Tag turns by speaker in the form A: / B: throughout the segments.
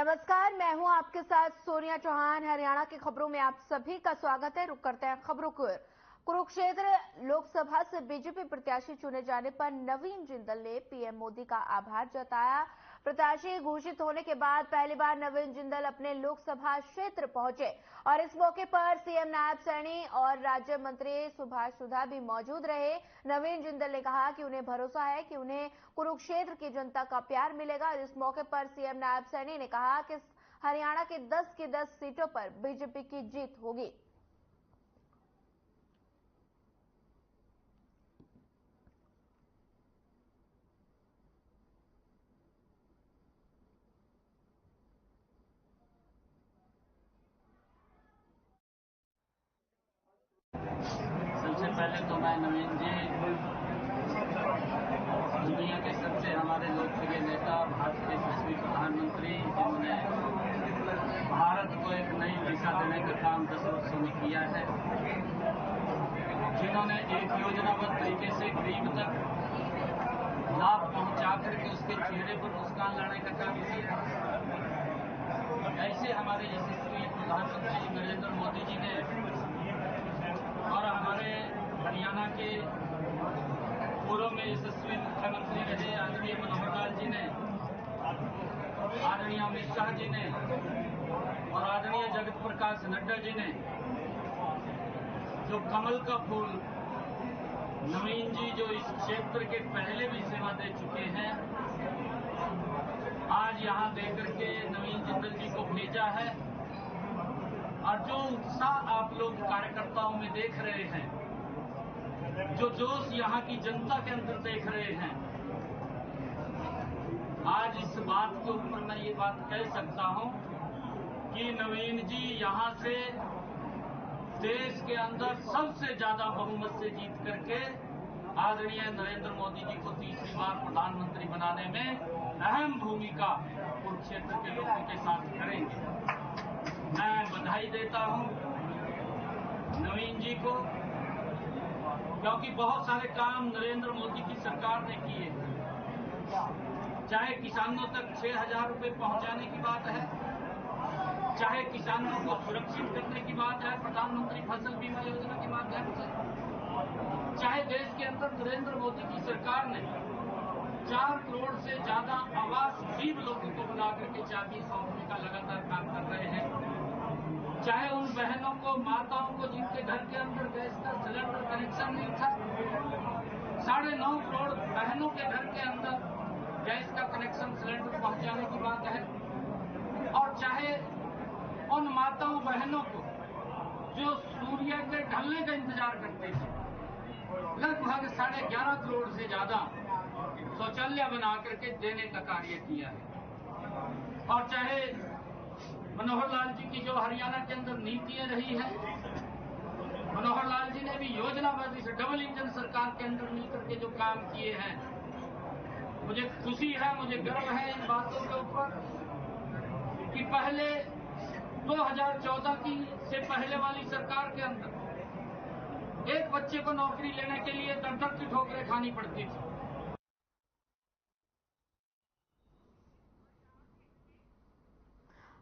A: नमस्कार, मैं हूं आपके साथ सोनिया चौहान। हरियाणा की खबरों में आप सभी का स्वागत है। रुक करते हैं खबरों को। कुरुक्षेत्र लोकसभा से बीजेपी प्रत्याशी चुने जाने पर नवीन जिंदल ने पीएम मोदी का आभार जताया। प्रत्याशी घोषित होने के बाद पहली बार नवीन जिंदल अपने लोकसभा क्षेत्र पहुंचे और इस मौके पर सीएम नायब सैनी और राज्य मंत्री सुभाष सुधा भी मौजूद रहे। नवीन जिंदल ने कहा कि उन्हें भरोसा है कि उन्हें कुरुक्षेत्र की जनता का प्यार मिलेगा और इस मौके पर सीएम नायब सैनी ने कहा कि हरियाणा की 10 की 10 सीटों पर बीजेपी की जीत होगी।
B: सबसे पहले तो मैं नवीन जी दुनिया के सबसे हमारे लोकप्रिय नेता, भारत के यशस्वी प्रधानमंत्री, जिन्होंने भारत को एक नई दिशा देने का काम 10 वर्षों में किया है, जिन्होंने एक योजनाबद्ध तरीके से गरीब तक लाभ पहुंचा करके उसके चेहरे पर मुस्कान लाने का काम किया है। ऐसे हमारे यशस्वी प्रधानमंत्री नरेंद्र मोदी जी ने और हमारे हरियाणा के पूर्व में यशस्वी मुख्यमंत्री रहे आदरणीय मनोहर लाल जी ने, आदरणीय अमित शाह जी ने और आदरणीय जगत प्रकाश नड्डा जी ने जो कमल का फूल नवीन जी जो इस क्षेत्र के पहले भी सेवा दे चुके हैं, आज यहां देकर के नवीन जिंदल जी को भेजा है। और जो उत्साह आप लोग कार्यकर्ताओं में देख रहे हैं, जो जोश यहाँ की जनता के अंदर देख रहे हैं, आज इस बात के ऊपर मैं ये बात कह सकता हूं कि नवीन जी यहाँ से देश के अंदर सबसे ज्यादा बहुमत से जीत करके आदरणीय नरेंद्र मोदी जी को तीसरी बार प्रधानमंत्री बनाने में अहम भूमिका कुरुक्षेत्र के लोगों के साथ करेंगे। मैं बधाई देता हूं नवीन जी को, क्योंकि बहुत सारे काम नरेंद्र मोदी की सरकार ने किए, चाहे किसानों तक 6,000 रुपए पहुंचाने की बात है, चाहे किसानों को सुरक्षित करने की बात है, प्रधानमंत्री फसल बीमा योजना की बात है, चाहे देश के अंदर नरेंद्र मोदी की सरकार ने 4 करोड़ से ज्यादा आवास गरीब लोगों को बना करके चाबी सौंपने का लगातार काम कर रहे हैं, चाहे उन बहनों को, माताओं को जिनके घर के अंदर गैस का सिलेंडर कनेक्शन नहीं था, 9.5 करोड़ बहनों के घर के अंदर गैस का कनेक्शन सिलेंडर पहुंचाने की बात है, और चाहे उन माताओं बहनों को जो सूर्य के ढलने का इंतजार करते थे, लगभग 11.5 करोड़ से ज्यादा शौचालय बना करके देने का कार्य किया है। और चाहे मनोहर लाल जी की जो हरियाणा के अंदर नीतियां रही हैं, मनोहर लाल जी ने भी योजनाबद्ध से डबल इंजन सरकार के अंदर मिलकर के जो काम किए हैं, मुझे खुशी है, मुझे गर्व है इन बातों के ऊपर कि पहले 2014 की से पहले वाली सरकार के अंदर एक बच्चे को नौकरी लेने के लिए दर-दर की ठोकरें खानी पड़ती थी।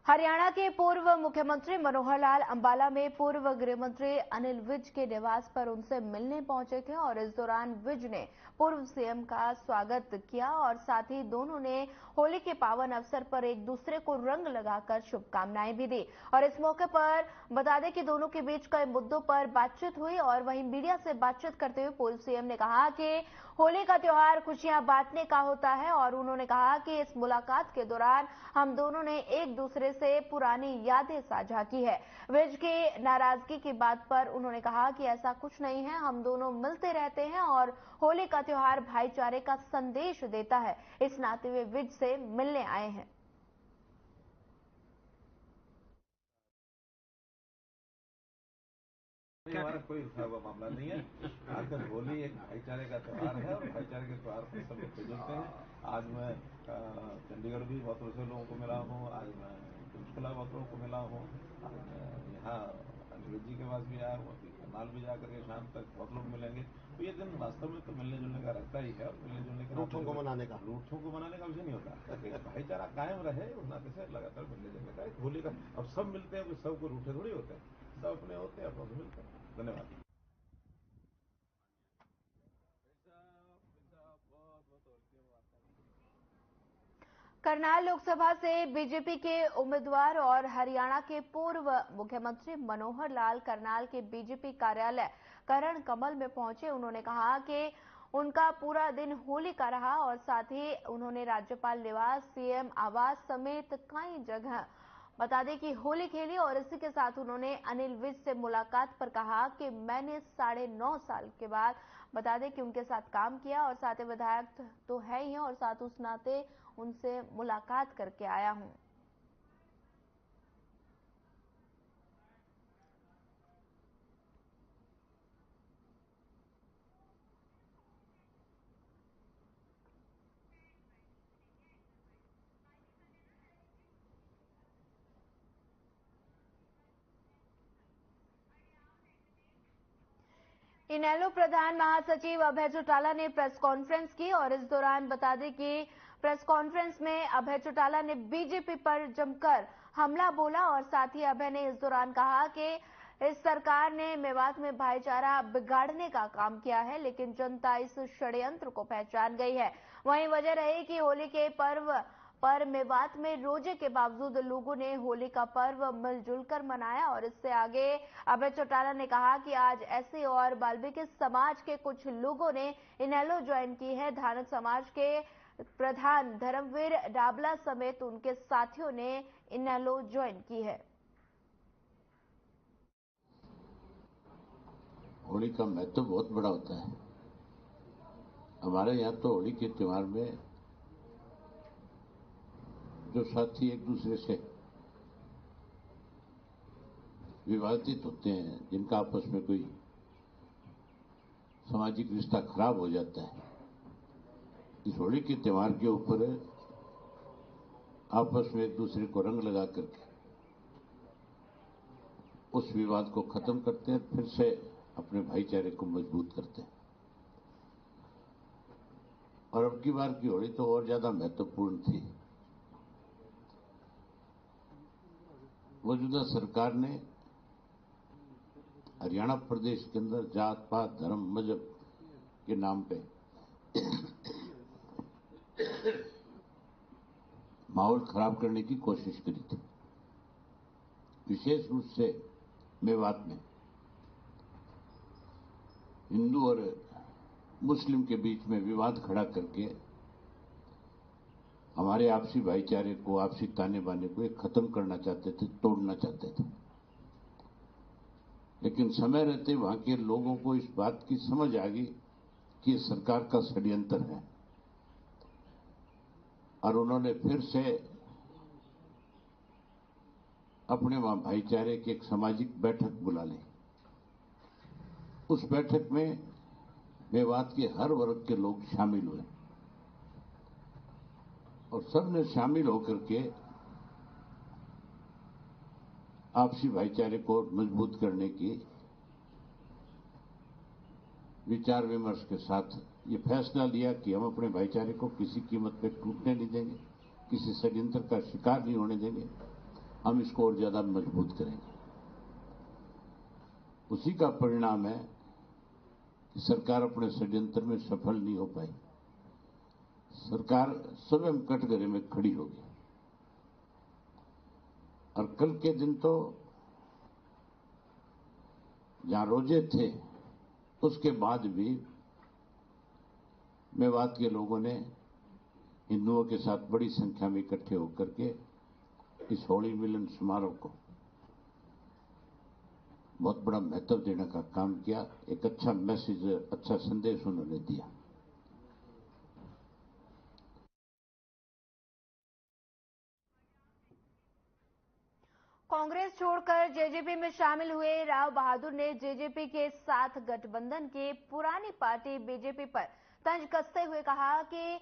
A: हरियाणा के पूर्व मुख्यमंत्री मनोहर लाल अंबाला में पूर्व गृह मंत्री अनिल विज के निवास पर उनसे मिलने पहुंचे थे और इस दौरान विज ने पूर्व सीएम का स्वागत किया और साथ ही दोनों ने होली के पावन अवसर पर एक दूसरे को रंग लगाकर शुभकामनाएं भी दी। और इस मौके पर बता दें कि दोनों के बीच कई मुद्दों पर बातचीत हुई और वहीं मीडिया से बातचीत करते हुए पूर्व सीएम ने कहा कि होली का त्योहार खुशियां बांटने का होता है और उन्होंने कहा कि इस मुलाकात के दौरान हम दोनों ने एक दूसरे से पुरानी यादें साझा की है। विज की नाराजगी की बात पर उन्होंने कहा कि ऐसा कुछ नहीं है, हम दोनों मिलते रहते हैं और होली का त्योहार भाईचारे का संदेश देता है, इस नाते वे विज से मिलने आए हैं।
C: हमारा कोई मामला नहीं है। आखिर होली एक भाईचारे का त्योहार है और भाईचारे के त्योहार पर सब मिलते जुलते हैं। आज मैं चंडीगढ़ भी बहुत से लोगों को मिला हूँ, आज मैं पंचकुला बहुत लोगों को मिला हूँ, आज मैं यहाँ अंग्रेज जी के पास भी आया हूँ, अभी करनाल भी जाकर के शाम तक बहुत लोग मिलेंगे। तो ये दिन वास्तव में तो मिलने जुलने का रहता ही है, और मिलने जुलने के
D: रूठों को मनाने का
C: विषय नहीं होता। एक भाईचारा कायम रहे उस नाते से लगातार मिलने जुलने का, एक होली का। अब सब मिलते हैं, सब को रूठे थोड़ी होते हैं, सब अपने होते हैं, अपनों से मिलते हैं। धन्यवाद।
A: करनाल लोकसभा से बीजेपी के उम्मीदवार और हरियाणा के पूर्व मुख्यमंत्री मनोहर लाल करनाल के बीजेपी कार्यालय करण कमल में पहुंचे। उन्होंने कहा कि उनका पूरा दिन होली का रहा और साथ ही उन्होंने राज्यपाल निवास, सीएम आवास समेत कई जगह बता दें कि होली खेली। और इसी के साथ उन्होंने अनिल विज से मुलाकात पर कहा कि मैंने 9.5 साल के बाद बता दें कि उनके साथ काम किया और साथ ही विधायक तो है ही हैं और साथ उस नाते उनसे मुलाकात करके आया हूं। इनेलो प्रधान महासचिव अभय चौटाला ने प्रेस कॉन्फ्रेंस की और इस दौरान बता दें कि प्रेस कॉन्फ्रेंस में अभय चौटाला ने बीजेपी पर जमकर हमला बोला और साथ ही अभय ने इस दौरान कहा कि इस सरकार ने मेवात में भाईचारा बिगाड़ने का काम किया है, लेकिन जनता इस षड्यंत्र को पहचान गई है। वहीं वजह रही कि होली के पर्व पर मेवात में रोजे के बावजूद लोगों ने होली का पर्व मिलजुल कर मनाया। और इससे आगे अभय चौटाला ने कहा कि आज एससी और वाल्मीकि समाज के कुछ लोगों ने इनेलो ज्वाइन की है। धानक समाज के प्रधान धर्मवीर डाबला समेत उनके साथियों ने इनेलो ज्वाइन की है।
E: होली का महत्व बहुत बड़ा होता है। हमारे यहाँ तो होली के त्योहार में जो साथी एक दूसरे से विवादित होते हैं, जिनका आपस में कोई सामाजिक रिश्ता खराब हो जाता है, इस होली के त्योहार के ऊपर आपस में एक दूसरे को रंग लगा करके उस विवाद को खत्म करते हैं, फिर से अपने भाईचारे को मजबूत करते हैं। और अब की बार की होली तो और ज्यादा महत्वपूर्ण थी। मौजूदा सरकार ने हरियाणा प्रदेश के अंदर जात पात, धर्म, मजहब के नाम पे माहौल खराब करने की कोशिश करी थी। विशेष रूप से मेवात में हिंदू और मुस्लिम के बीच में विवाद खड़ा करके हमारे आपसी भाईचारे को, आपसी ताने बाने को एक खत्म करना चाहते थे, तोड़ना चाहते थे। लेकिन समय रहते वहां के लोगों को इस बात की समझ आ गई कि सरकार का षड्यंत्र है और उन्होंने फिर से अपने वहां भाईचारे की एक सामाजिक बैठक बुला ली। उस बैठक में मेवात के हर वर्ग के लोग शामिल हुए और सबने शामिल होकर के आपसी भाईचारे को मजबूत करने की विचार विमर्श के साथ ये फैसला लिया कि हम अपने भाईचारे को किसी कीमत पे टूटने नहीं देंगे, किसी षड्यंत्र का शिकार नहीं होने देंगे, हम इसको और ज्यादा मजबूत करेंगे। उसी का परिणाम है कि सरकार अपने षड्यंत्र में सफल नहीं हो पाई। सरकार स्वयं कटघरे में खड़ी होगी और कल के दिन तो जहां रोजे थे उसके बाद भी मेवात के लोगों ने हिंदुओं के साथ बड़ी संख्या में इकट्ठे होकर के इस होली मिलन समारोह को बहुत बड़ा महत्व देने का काम किया। एक अच्छा मैसेज, अच्छा संदेश उन्होंने दिया।
A: कांग्रेस छोड़कर जेजेपी में शामिल हुए राव बहादुर ने जेजेपी के साथ गठबंधन की पुरानी पार्टी बीजेपी पर तंज कसते हुए कहा कि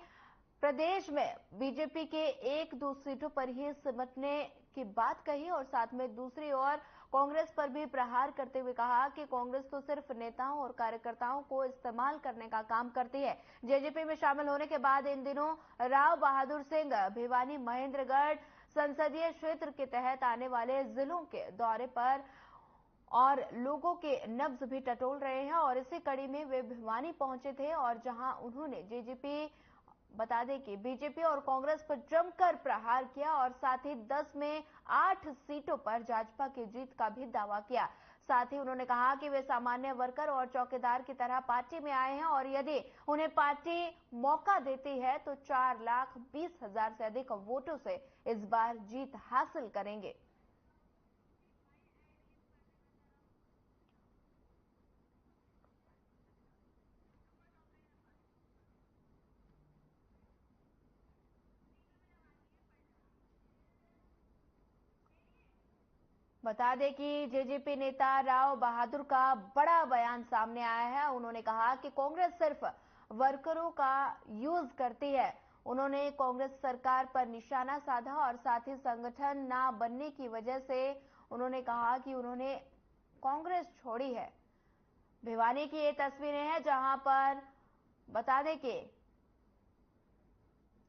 A: प्रदेश में बीजेपी के 1-2 सीटों पर ही सिमटने की बात कही और साथ में दूसरी ओर कांग्रेस पर भी प्रहार करते हुए कहा कि कांग्रेस तो सिर्फ नेताओं और कार्यकर्ताओं को इस्तेमाल करने का काम करती है। जेजेपी में शामिल होने के बाद इन दिनों राव बहादुर सिंह भिवानी महेंद्रगढ़ संसदीय क्षेत्र के तहत आने वाले जिलों के दौरे पर और लोगों के नब्ज भी टटोल रहे हैं और इसी कड़ी में वे भिवानी पहुंचे थे और जहां उन्होंने जेजेपी बता दें कि बीजेपी और कांग्रेस पर जमकर प्रहार किया और साथ ही 10 में 8 सीटों पर भाजपा की जीत का भी दावा किया। साथ ही उन्होंने कहा कि वे सामान्य वर्कर और चौकीदार की तरह पार्टी में आए हैं और यदि उन्हें पार्टी मौका देती है तो 4,20,000 से अधिक वोटों से इस बार जीत हासिल करेंगे। बता दें कि जेजेपी नेता राव बहादुर का बड़ा बयान सामने आया है। उन्होंने कहा कि कांग्रेस सिर्फ वर्करों का यूज करती है। उन्होंने कांग्रेस सरकार पर निशाना साधा और साथ ही संगठन न बनने की वजह से उन्होंने कहा कि उन्होंने कांग्रेस छोड़ी है। भिवानी की ये तस्वीरें हैं जहां पर बता दें कि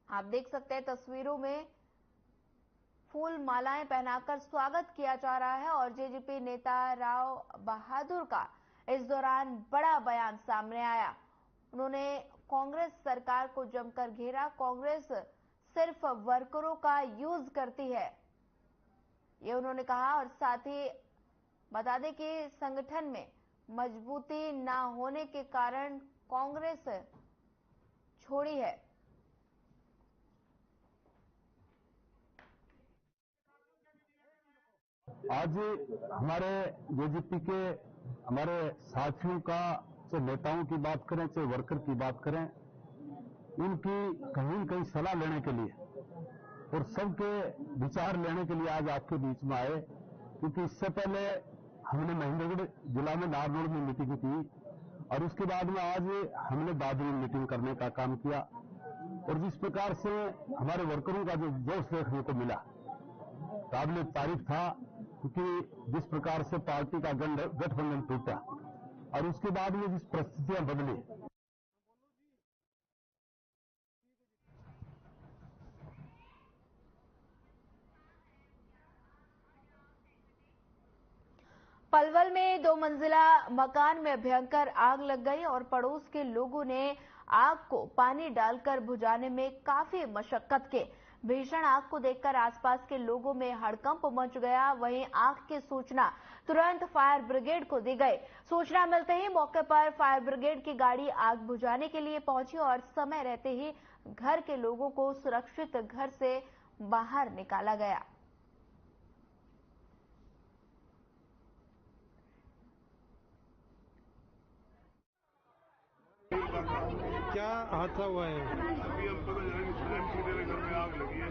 A: आप देख सकते हैं तस्वीरों में फूल मालाएं पहनाकर स्वागत किया जा रहा है और जेजेपी नेता राव बहादुर का इस दौरान बड़ा बयान सामने आया। उन्होंने कांग्रेस सरकार को जमकर घेरा। कांग्रेस सिर्फ वर्करों का यूज करती है, ये उन्होंने कहा और साथ ही बता दें कि संगठन में मजबूती न होने के कारण कांग्रेस छोड़ी है।
D: आज हमारे जेजेपी के हमारे साथियों का, चाहे नेताओं की बात करें चाहे वर्कर की बात करें, उनकी कहीं न कहीं सलाह लेने के लिए और सबके विचार लेने के लिए आज आपके बीच में आए, क्योंकि इससे पहले हमने महेंद्रगढ़ जिला में नारनौल में मीटिंग की और उसके बाद में आज हमने बाद में मीटिंग करने का काम किया और जिस प्रकार से हमारे वर्करों का जो जोश देखने को मिला काबिल तारीफ था, क्योंकि जिस प्रकार से पार्टी का गठबंधन टूटा और उसके बाद में जिस परिस्थितियां बदली,
A: पलवल में 2 मंजिला मकान में भयंकर आग लग गई और पड़ोस के लोगों ने आग को पानी डालकर बुझाने में काफी मशक्कत की। भीषण आग को देखकर आसपास के लोगों में हड़कंप मच गया। वहीं आग की सूचना तुरंत फायर ब्रिगेड को दी गई। सूचना मिलते ही मौके पर फायर ब्रिगेड की गाड़ी आग बुझाने के लिए पहुंची और समय रहते ही घर के लोगों को सुरक्षित घर से बाहर निकाला गया।
F: क्या हादसा हुआ है?
G: अभी हम पता चला कि एमसी मेरे घर में आग लगी है।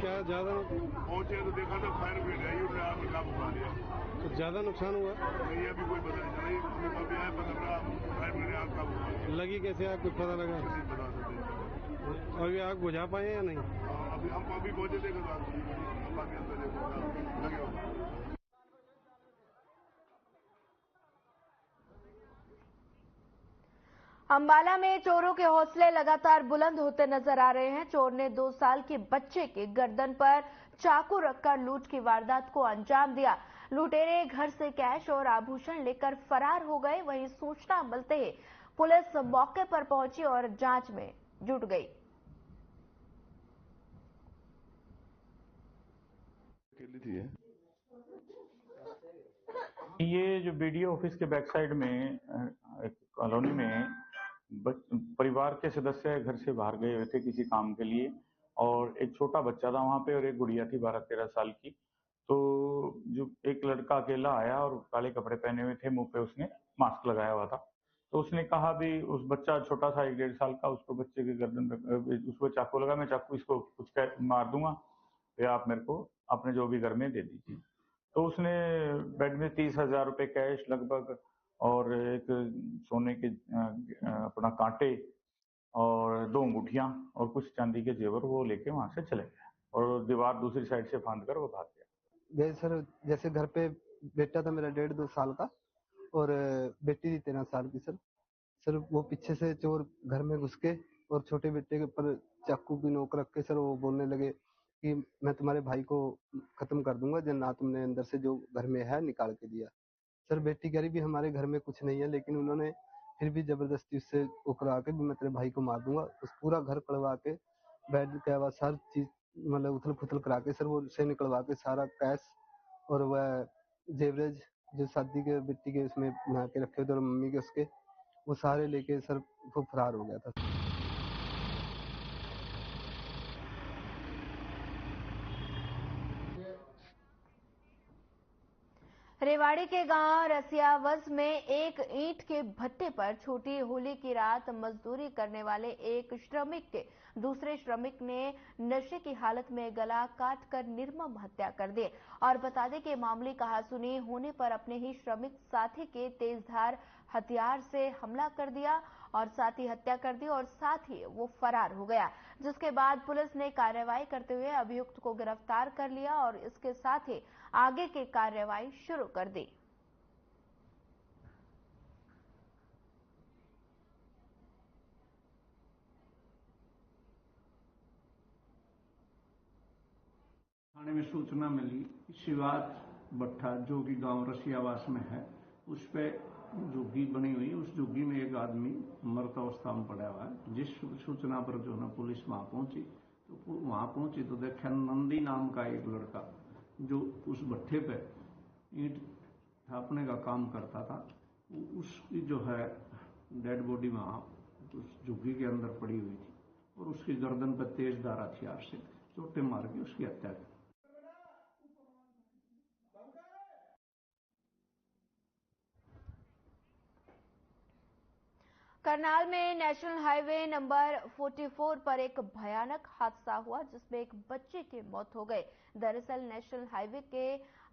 F: क्या ज्यादा
G: पहुंचे तो देखा तो फायर ब्रिगेड आई, उसने आग में काबू पा लिया।
F: तो ज्यादा नुकसान हुआ?
G: नहीं, अभी कोई पता नहीं चला। ये अभी आया पता लगा फायर ब्रिगेड ने आग काबू पा लिया।
F: लगी कैसे आग, कुछ पता लगा?
G: नहीं बता सकते।
F: और ये आग बुझा पाए या नहीं?
G: अभी हम अभी पहुंचे देखो तो आग बाकी अंदर देखो लगे होगा।
A: अंबाला में चोरों के हौसले लगातार बुलंद होते नजर आ रहे हैं। चोर ने 2 साल के बच्चे के गर्दन पर चाकू रखकर लूट की वारदात को अंजाम दिया। लुटेरे घर से कैश और आभूषण लेकर फरार हो गए। वहीं सूचना मिलते ही पुलिस मौके पर पहुंची और जांच में जुट गई।
H: ये जो बीडीओ ऑफिस के बैक साइड में एक कॉलोनी में परिवार के सदस्य घर से बाहर गए हुए थे किसी काम के लिए और एक छोटा बच्चा था वहां पे और एक गुड़िया थी 12-13 साल की। तो जो एक लड़का अकेला आया और काले कपड़े पहने हुए थे, मुंह पे उसने मास्क लगाया हुआ था। तो उसने कहा भी उस बच्चा छोटा सा 1-1.5 साल का, उसको बच्चे के गर्दन उसको चाकू लगा, मैं चाकू इसको कुछ मार दूंगा या आप मेरे को अपने जो भी घर में दे दीजिए। तो उसने बेड में 30,000 रुपए कैश लगभग और एक सोने के अपना कांटे और 2 अंगूठियां और कुछ चांदी के जेवर वो लेके वहां से चले गए और दीवार दूसरी साइड से फांद कर वो भाग गया।
I: सर जैसे घर पे बेटा था मेरा 1.5-2 साल का और बेटी थी 13 साल की। सर वो पीछे से चोर घर में घुस के और छोटे बेटे के ऊपर चाकू की नोक रख के सर वो बोलने लगे कि मैं तुम्हारे भाई को खत्म कर दूंगा जब ना तुमने अंदर से जो घर में है निकाल के दिया। सर बेटी कह रही भी हमारे घर में कुछ नहीं है, लेकिन उन्होंने फिर भी जबरदस्ती उससे वो करा के भी मैं तेरे भाई को मार दूंगा। उस पूरा घर कड़वा के बेड के आवाज हर चीज मतलब उथल पुथल करा के सर वो उससे निकलवा के सारा कैश और वह जेवरेज जो शादी के बेटी के उसमें बना के रखे थे और मम्मी के उसके वो सारे लेके सर वो फरार हो गया था।
A: रेवाड़ी के गांव रसियावज में एक ईंट के भट्टे पर छोटी होली की रात मजदूरी करने वाले एक श्रमिक के दूसरे श्रमिक ने नशे की हालत में गला काटकर निर्मम हत्या कर दी। और बता दें कि मामूली कहासुनी होने पर अपने ही श्रमिक साथी के तेजधार हथियार से हमला कर दिया और साथ ही हत्या कर दी और साथ ही वो फरार हो गया, जिसके बाद पुलिस ने कार्रवाई करते हुए अभियुक्त को गिरफ्तार कर लिया और इसके साथ ही आगे की कार्रवाई शुरू कर दी।
J: थाने में सूचना मिली शिवाज भट्टा जो कि गांव रसियावास में है, उस पे झुग्गी बनी हुई, उस झुग्गी में एक आदमी मृत अवस्था में पड़ा हुआ है। जिस सूचना पर जो है पुलिस वहां पहुंची तो देखा नंदी नाम का एक लड़का जो उस भट्टे पे ईंट थापने का काम करता था, उसकी जो है डेड बॉडी वहां उस झुग्गी के अंदर पड़ी हुई थी और उसकी गर्दन पर तेजधार हथियार से चोटें मार के उसकी हत्या की।
A: करनाल में नेशनल हाईवे नंबर 44 पर एक भयानक हादसा हुआ जिसमें एक बच्चे की मौत हो गई। दरअसल नेशनल हाईवे के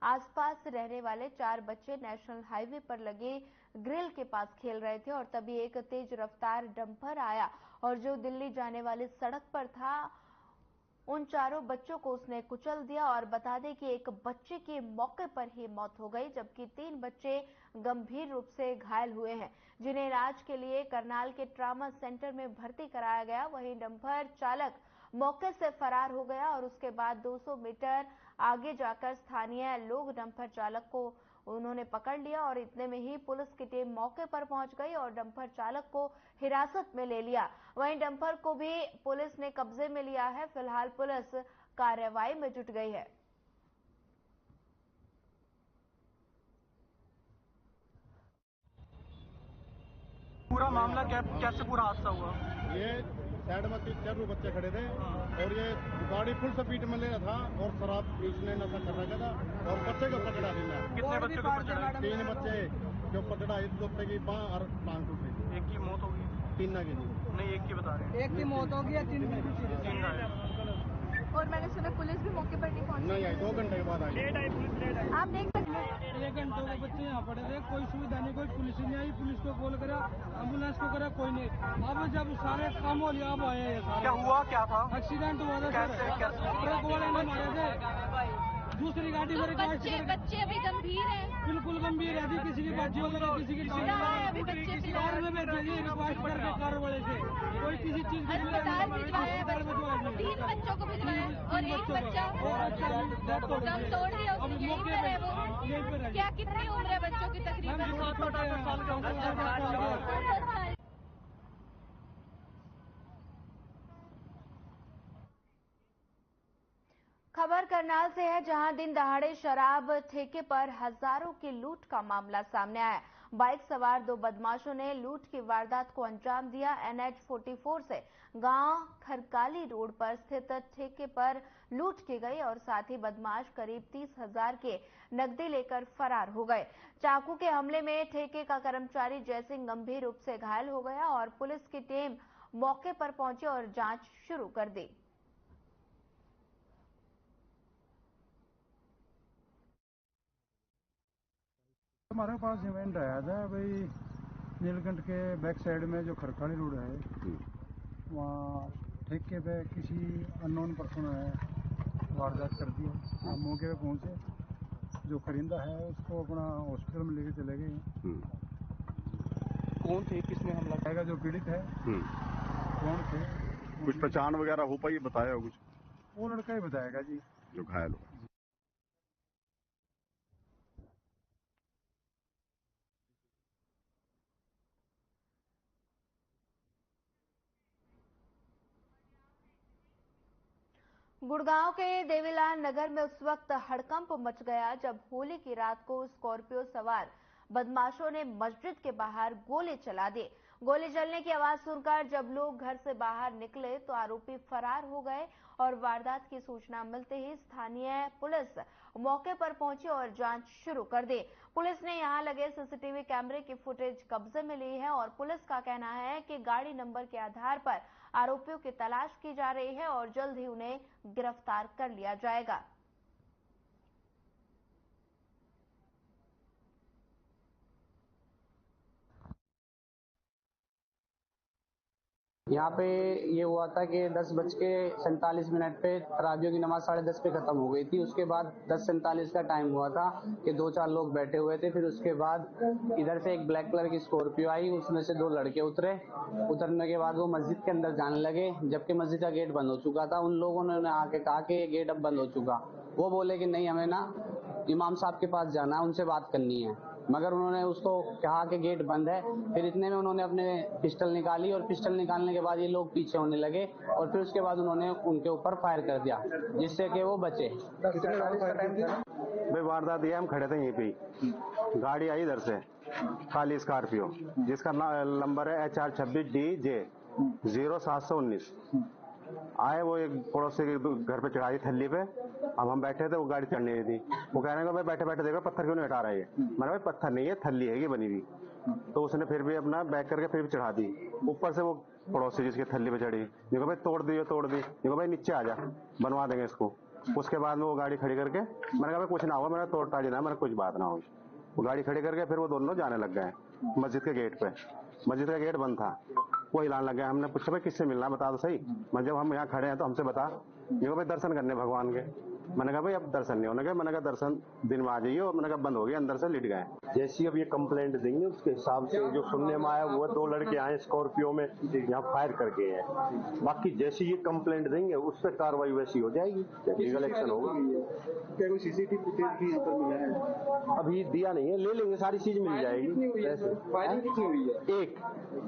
A: आसपास रहने वाले 4 बच्चे नेशनल हाईवे पर लगे ग्रिल के पास खेल रहे थे और तभी एक तेज रफ्तार डंपर आया और जो दिल्ली जाने वाली सड़क पर था, उन चारों बच्चों को उसने कुचल दिया। और बता दें कि एक बच्चे की मौके पर ही मौत हो गई, जबकि 3 बच्चे गंभीर रूप से घायल हुए हैं, जिन्हें इलाज के लिए करनाल के ट्रॉमा सेंटर में भर्ती कराया गया। वहीं डंपर चालक मौके से फरार हो गया और उसके बाद 200 मीटर आगे जाकर स्थानीय लोग डंपर चालक को उन्होंने पकड़ लिया और इतने में ही पुलिस की टीम मौके पर पहुंच गई और डंपर चालक को हिरासत में ले लिया। वहीं डंपर को भी पुलिस ने कब्जे में लिया है। फिलहाल पुलिस कार्रवाई में जुट गई है।
K: पूरा मामला कैसे पूरा हादसा हुआ?
L: ये साइड में 3-4 बच्चे खड़े थे और ये गाड़ी फुल स्पीड में ले रहा था और शराब इसने नशा कर रखा था और बच्चे को पकड़ा देना।
K: कितने बच्चे को पकड़ा?
L: 3 बच्चे जो पकड़ा, एक बच्चे की बांह और टांग टूट गई।
K: एक की मौत हो गई?
L: 3 की
K: नहीं, एक की बता रहे हैं।
M: एक की मौत हो गई, 3 घायल। और मैंने सुना पुलिस भी मौके पर नहीं पहुंची।
L: नहीं आई, 2 घंटे के बाद आई।
M: आप देख सकते हैं
N: 1 घंटे के बच्चे यहाँ पड़े थे, कोई सुविधा नहीं, कोई पुलिस नहीं आई। पुलिस को कॉल करा, एम्बुलेंस को करा, कोई नहीं। अब जब सारे काम हो लिया, अब आए सारे।
K: क्या हुआ, क्या था?
N: एक्सीडेंट हुआ था सर, ट्रक वाले ने मारे थे। दूसरी गाड़ी मेरे
M: बच्चे अभी गंभीर है?
N: बिल्कुल गंभीर है। अभी किसी की बाजी हो गई, किसी की
M: अभी बच्चे
N: कार में बैठे थे, रिक्वेस्ट करके कार वाले से कोई किसी चीज
M: अस्पताल भिजवाया है। 3 बच्चों को भिजवाया और एक बच्चा दम तोड़ दिया, यहीं पर है वो। क्या कितनी उम्र है बच्चों की? तकरीबन
N: 7-8 साल का।
A: खबर करनाल से है, जहां दिन दहाड़े शराब ठेके पर हजारों की लूट का मामला सामने आया। बाइक सवार 2 बदमाशों ने लूट की वारदात को अंजाम दिया। NH 44 से गांव खरकाली रोड पर स्थित ठेके पर लूट की गई और साथ ही बदमाश करीब 30,000 के नकदी लेकर फरार हो गए। चाकू के हमले में ठेके का कर्मचारी जयसिंह गंभीर रूप से घायल हो गया और पुलिस की टीम मौके पर पहुंची और जांच शुरू कर दी।
D: हमारे पास इवेंट आया था भाई, नीलकंठ के बैक साइड में जो खरकाली रोड है, वहाँ ठेके पे किसी अननोन पर्सन ने वारदात कर दी। हम मौके पे पहुँचे
O: जो खरीदा है उसको अपना हॉस्पिटल में लेके चले गए।
P: कौन थे, किसने हमला
O: किया? जो पीड़ित है कौन थे,
Q: कुछ पहचान वगैरह हो पाई, बताया हो कुछ?
O: वो लड़का ही बताएगा जी
Q: जो घायल हुआ।
A: गुड़गांव के देवीलाल नगर में उस वक्त हड़कंप मच गया जब होली की रात को स्कॉर्पियो सवार बदमाशों ने मस्जिद के बाहर गोले चला दिए। गोली चलने की आवाज सुनकर जब लोग घर से बाहर निकले तो आरोपी फरार हो गए और वारदात की सूचना मिलते ही स्थानीय पुलिस मौके पर पहुंची और जांच शुरू कर दी। पुलिस ने यहां लगे सीसीटीवी कैमरे की फुटेज कब्जे में ली है और पुलिस का कहना है कि गाड़ी नंबर के आधार पर आरोपियों की तलाश की जा रही है और जल्द ही उन्हें गिरफ्तार कर लिया जाएगा।
R: यहाँ पे ये हुआ था कि 10:47 पे तरावियों की नमाज 10:30 पे खत्म हो गई थी। उसके बाद 10:47 का टाइम हुआ था कि 2-4 लोग बैठे हुए थे। फिर उसके बाद इधर से एक ब्लैक कलर की स्कॉर्पियो आई, उसमें से 2 लड़के उतरे। उतरने के बाद वो मस्जिद के अंदर जाने लगे, जबकि मस्जिद का गेट बंद हो चुका था। उन लोगों ने आके कहा कि ये गेट अब बंद हो चुका। वो बोले कि नहीं, हमें ना इमाम साहब के पास जाना है, उनसे बात करनी है। मगर उन्होंने उसको कहा कि गेट बंद है। फिर इतने में उन्होंने अपने पिस्टल निकाली और पिस्टल निकालने के बाद ये लोग पीछे होने लगे और फिर उसके बाद उन्होंने उनके ऊपर फायर कर दिया, जिससे कि वो बचे।
S: भाई वारदात दिया, हम खड़े थे यहीं पे, गाड़ी आई इधर से काली स्कॉर्पियो जिसका नंबर है HR26DJ 0719। आए वो एक पड़ोसी के घर पे चढ़ाई थल्ली पे। अब हम बैठे थे, वो गाड़ी चढ़ने नहीं थी। वो कह रहे हैं भाई बैठे बैठे देखो पत्थर क्यों नहीं हटा रहा है। मैंने भाई पत्थर नहीं है, थल्ली है ये बनी हुई। तो उसने फिर भी अपना बैक करके फिर भी चढ़ा दी। ऊपर से वो पड़ोसी जिसकी थल्ली पे चढ़ी, देखो भाई तोड़ दी, देखो भाई नीचे आ जा, बनवा देंगे इसको। उसके बाद में वो गाड़ी खड़ी करके मैंने कहा भाई कुछ ना हुआ, मैंने तोड़ ताड़ी ना, मैंने कुछ बात ना हुई। वो गाड़ी खड़ी करके फिर वो दोनों जाने लग गए मस्जिद के गेट पे। मस्जिद का गेट बंद था, वो हिलाने लग गया। हमने पूछा भाई किससे मिलना बता दो सही। मैं जब हम यहाँ खड़े हैं तो हमसे बता। देखो भाई दर्शन करने भगवान के। मैंने कहा भाई अब दर्शन नहीं होने गए। मैंने कहा दर्शन दिन में आ जाइए। और मैंने कहा बंद हो गया, अंदर से लिट गए।
T: जैसी अब ये कंप्लेंट देंगे उसके हिसाब से जो सुनने में आया वो 2 लड़के आए स्कॉर्पियो में, यहाँ फायर करके हैं। बाकी जैसी ये कंप्लेंट देंगे उस पर कार्रवाई वैसी हो जाएगी, लीगल एक्शन होगा।
P: क्या कोई सीसीटीवी फुटेज भी मिला है?
T: अभी दिया नहीं है, ले लेंगे, सारी चीज मिल जाएगी।
P: फायरिंग कितनी हुई है?
T: एक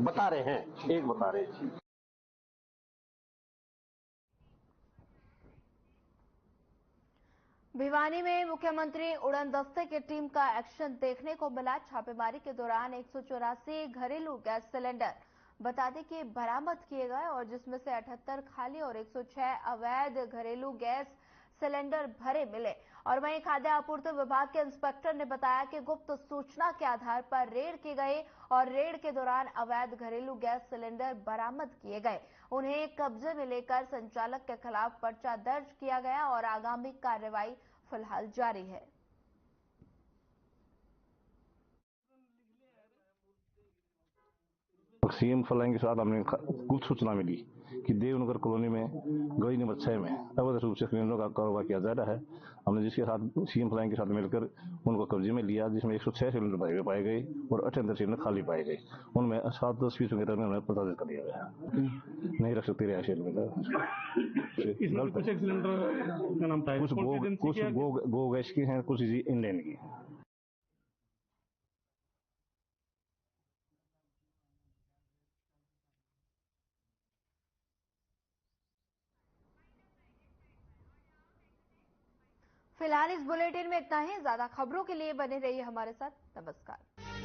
T: बता रहे हैं।
A: भिवानी में मुख्यमंत्री उड़न दस्ते की टीम का एक्शन देखने को मिला। छापेमारी के दौरान 184 घरेलू गैस सिलेंडर बता दें कि बरामद किए गए और जिसमें से 78 खाली और 106 अवैध घरेलू गैस सिलेंडर भरे मिले। और वहीं खाद्य आपूर्ति विभाग के इंस्पेक्टर ने बताया कि गुप्त सूचना के आधार पर रेड की गई और रेड के दौरान अवैध घरेलू गैस सिलेंडर बरामद किए गए। उन्हें कब्जे में लेकर संचालक के खिलाफ पर्चा दर्ज किया गया और आगामी कार्रवाई फिलहाल जारी है।
U: सीएम फ्लाइंग के साथ हमने गुप्त सूचना मिली कि देवनगर कॉलोनी में गली नंबर 6 में अवैध रूप से सिलेंडरों का कारोबार किया जा रहा है। हमने जिसके साथ सीएम फ्लाइंग के साथ मिलकर उनको कब्जे में लिया, जिसमें 106 सिलेंडर भरे हुए पाए गए और 78 सिलेंडर खाली पाए गए। उनमें 7-10 पीस वगैरह में उन्हें पता कर दिया गया। नहीं रख सकते रहा
P: कुछ सिलेंडर का नाम था,
U: कुछ गो गैस की हैं, कुछ इंडियन की।
A: फिलहाल इस बुलेटिन में इतना ही। ज्यादा खबरों के लिए बने रहिए हमारे साथ। नमस्कार।